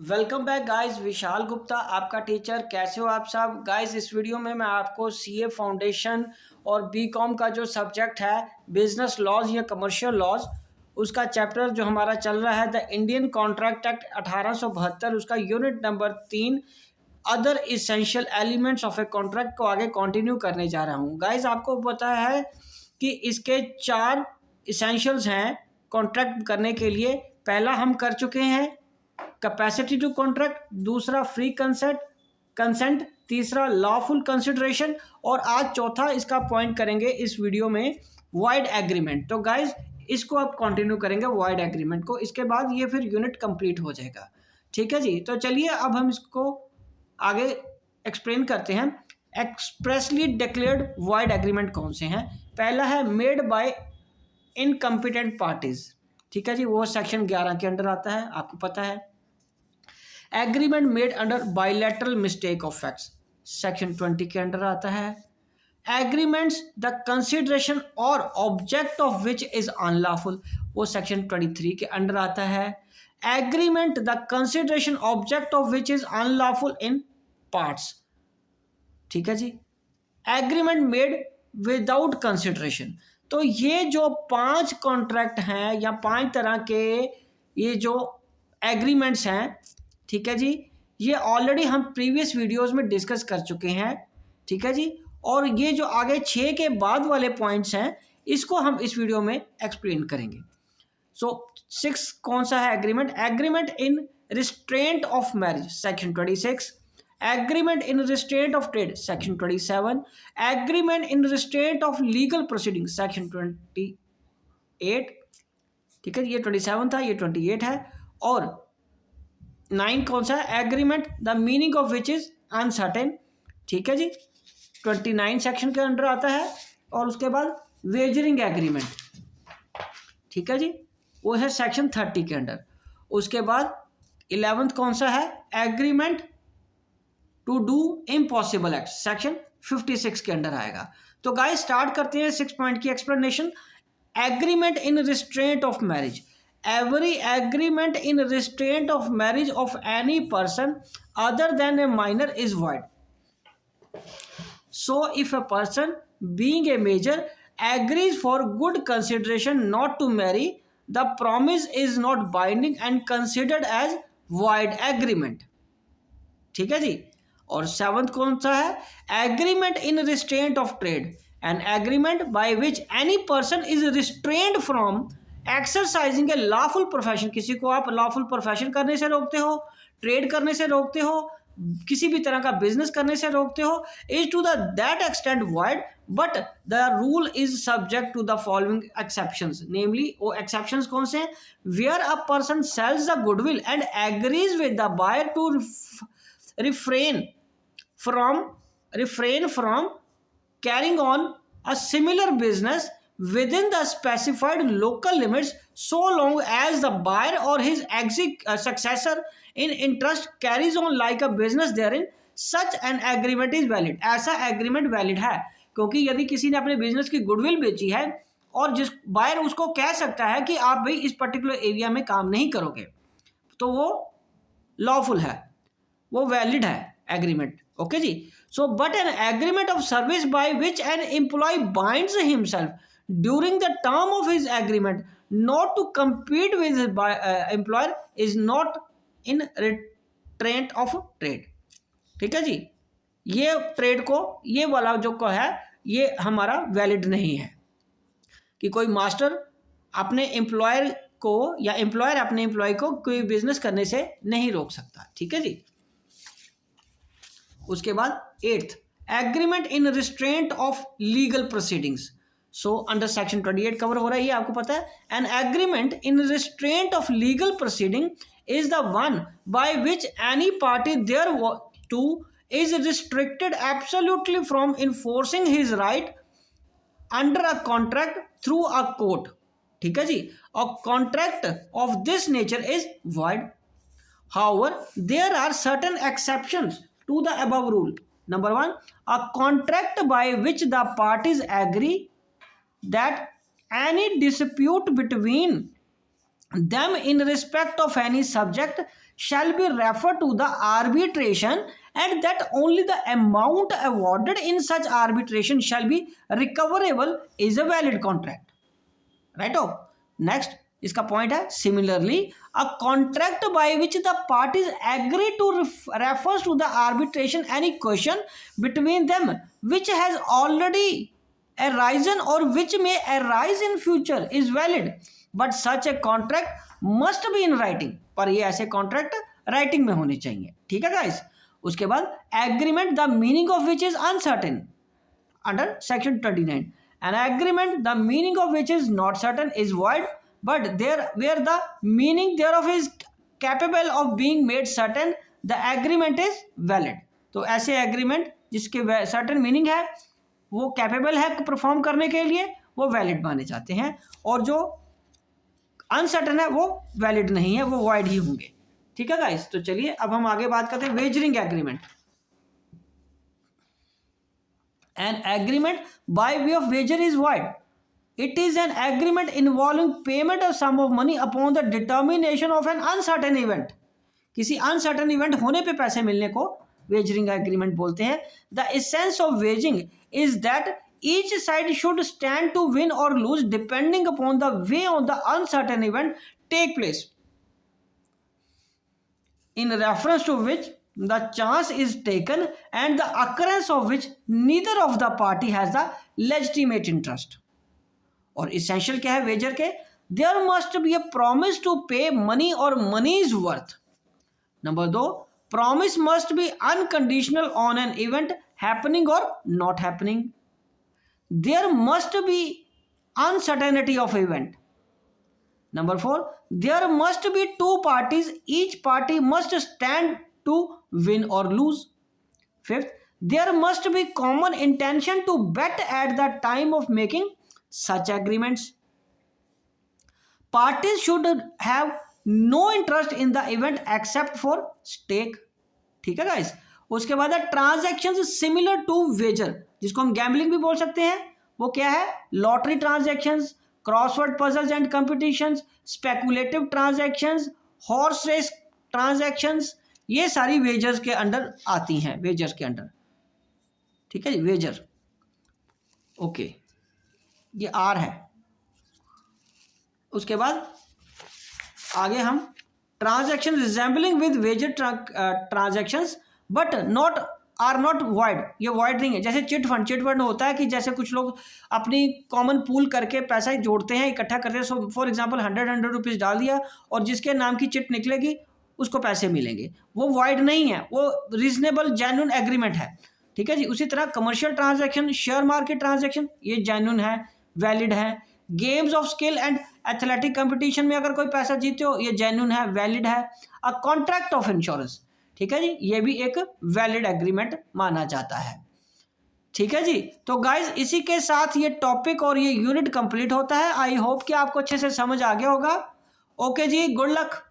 Welcome back guys. Vishal Gupta आपका teacher. कैसे हो आप सब गाइस? इस वीडियो में मैं आपको सीए फाउंडेशन और बीकॉम का जो सब्जेक्ट है बिजनेस लॉज या कमर्शियल लॉज, उसका चैप्टर जो हमारा चल रहा है द इंडियन कॉन्ट्रैक्ट एक्ट 1872, उसका unit number 3 other essential elements of a contract को आगे कंटिन्यू करने जा रहा हूँ। गाइस आपको पता है कि इसके 4 इसेंशियल्स हैं कॉन्ट्रैक्ट करने के लिए। पहला हम कर चुके हैं कैपेसिटी टू कॉन्ट्रैक्ट, दूसरा फ्री कंसेंट, तीसरा लॉफुल कंसिडरेशन और आज चौथा इसका पॉइंट करेंगे इस वीडियो में वाइड एग्रीमेंट। तो गाइज इसको आप कंटिन्यू करेंगे वाइड एग्रीमेंट को, इसके बाद ये फिर यूनिट कंप्लीट हो जाएगा। ठीक है जी, तो चलिए अब हम इसको आगे एक्सप्लेन करते हैं। एक्सप्रेसली डिक्लेयर्ड वाइड एग्रीमेंट कौन से हैं? पहला है मेड बाय इनकम्पिटेंट पार्टीज। ठीक है जी, वो सेक्शन 11 के अंडर आता है, आपको पता है। Agreement made under bilateral mistake of facts, section 20 के अंडर आता है। एग्रीमेंट्स द कंसिडरेशन और object of which is unlawful, वो सेक्शन 23 के अंडर आता है। Agreement the consideration object of which is unlawful in parts. ठीक है जी। एग्रीमेंट मेड विदाउट कंसिडरेशन, तो ये जो 5 कॉन्ट्रैक्ट हैं या 5 तरह के ये जो एग्रीमेंट्स हैं, ठीक है जी, ये ऑलरेडी हम प्रीवियस वीडियोस में डिस्कस कर चुके हैं। ठीक है जी, और ये जो आगे 6 के बाद वाले पॉइंट्स हैं इसको हम इस वीडियो में एक्सप्लेन करेंगे। सो 6 कौन सा है agreement? Agreement in restraint of marriage, section 26। Agreement in restraint of trade, section 27। Agreement in restraint of legal proceeding, section 28। ठीक है, ये 27 था, ये 28 है। और 9 कौन सा है? Agreement the meaning of which is uncertain. ठीक है जी, 29 सेक्शन के अंडर आता है। और उसके बाद वेजरिंग एग्रीमेंट, ठीक है जी, वो है सेक्शन 30 के अंडर। उसके बाद 11th कौन सा है? Agreement to do impossible act, section 56 के अंडर आएगा। तो गाइस स्टार्ट करते हैं 6 पॉइंट की explanation. Agreement in restraint of marriage, every agreement in restraint of marriage of any person other than a minor is void. So if a person being a major agrees for good consideration not to marry, the promise is not binding and considered as void agreement. ठीक है जी। और 7th कौन सा है? Agreement in restraint of trade, an agreement bye which any person is restrained from exercising A lawful profession, किसी को आप lawful profession करने से रोकते हो, ट्रेड करने से रोकते हो, किसी भी तरह का बिजनेस करने से रोकते हो, is to the that extent void, but the rule is subject to the following exceptions. Namely वो एक्सेप्शंस कौन से हैं? Where a person sells the goodwill and agrees with the buyer to refrain from carrying on a similar business within the specified local limits so long as the buyer or his successor in interest carries on like a business therein, such an agreement is valid. ऐसा agreement valid है क्योंकि यदि किसी ने अपने business की goodwill बेची है और जिस बायर उसको कह सकता है कि आप भाई इस पर्टिकुलर एरिया में काम नहीं करोगे, तो वो लॉफुल है, वो वैलिड है एग्रीमेंट। ओके जी। So but an agreement of service by which an employ binds himself during the term of his agreement not to compete with his employer is not in restraint of trade। ठीक है जी, ये trade को ये वाला जो को है ये हमारा वैलिड नहीं है कि कोई मास्टर अपने एम्प्लॉयर को या एम्प्लॉयर अपने एम्प्लॉय को कोई बिजनेस करने से नहीं रोक सकता। ठीक है जी। उसके बाद 8th agreement in restraint of legal proceedings. So under section 28 cover हो रहा है, ये आपको पता है। An agreement in restraint of legal proceeding is the one by which any party thereto is restricted absolutely from enforcing his right under a contract through a court. ठीक है जी। A contract of this nature is void. However, there are certain exceptions to the above rule. Number 1, a contract by which the parties agree that any dispute between them in respect of any subject shall be referred to the arbitration, and that only the amount awarded in such arbitration shall be recoverable is a valid contract. Right? Oh, next इसका point है similarly a contract by which the parties agree to refers to the arbitration any question between them which has already arisen or which may arise in future is valid, but such a contract must be in writing. पर ये ऐसे contract writing में होने चाहिए. ठीक है guys. उसके बाद agreement the meaning of which is uncertain under section 29. An agreement the meaning of which is not certain is void, but there where the meaning thereof is capable of being made certain, the agreement is valid. तो ऐसे agreement जिसके certain meaning है, वो capable है perform करने के लिए, वो वैलिड माने जाते हैं, और जो अनसर्टेन है वो वैलिड नहीं है, वो वॉइड ही होंगे. ठीक है गाइस. तो चलिए अब हम आगे बात करते हैं wagering agreement. An agreement by way of wager is void. It is an agreement involving payment of sum of money upon the determination of an uncertain event. किसी अनसर्टेन इवेंट होने पे पैसे मिलने को वेजरिंग एग्रीमेंट बोलते हैं. The essence of waging is that each side should stand to win or lose depending upon the way on the uncertain event take place, in reference to which the chance is taken and the occurrence of which neither of the party has the legitimate interest. और essential क्या है Vaser के? There must be a promise to pay money or money's worth. Number 2, promise must be unconditional on an event happening or not happening. There must be uncertainty of event. Number 4, there must be two parties, each party must stand to win or lose. 5th, there must be common intention to bet at the time of making such agreements. Parties should have no interest in the event except for stake. ठीक है guys. उसके बाद transactions similar to Vaser, जिसको हम gambling भी बोल सकते हैं, वो क्या है? Lottery transactions, crossword puzzles and competitions, speculative transactions, horse race transactions, ये सारी वेजर्स के अंडर आती हैं, वेजर्स के अंडर. ठीक है जी, वेजर. ओके, ये आर है. उसके बाद आगे हम transaction resembling with wager transactions but not are not void. ये वॉइड नहीं है. जैसे चिट फंड होता है कि जैसे कुछ लोग अपनी कॉमन पूल करके पैसा जोड़ते हैं, इकट्ठा करते हैं. सो फॉर एग्जांपल 100 रुपीज़ डाल दिया और जिसके नाम की चिट निकलेगी उसको पैसे मिलेंगे. वो वॉइड नहीं है, वो रीजनेबल जेन्युइन एग्रीमेंट है. ठीक है जी. उसी तरह commercial transaction, share market transaction, ये जेन्युइन है, वैलिड है. Games of skill and athletic competition में अगर कोई पैसा जीते हो, ये जेन्युइन है, वैलिड है. अ कॉन्ट्रैक्ट ऑफ इंश्योरेंस, ठीक है जी, ये भी एक वैलिड एग्रीमेंट माना जाता है. ठीक है जी. तो गाइज इसी के साथ ये टॉपिक और ये यूनिट कंप्लीट होता है. आई होप कि आपको अच्छे से समझ आ गया होगा. ओके जी, गुड लक.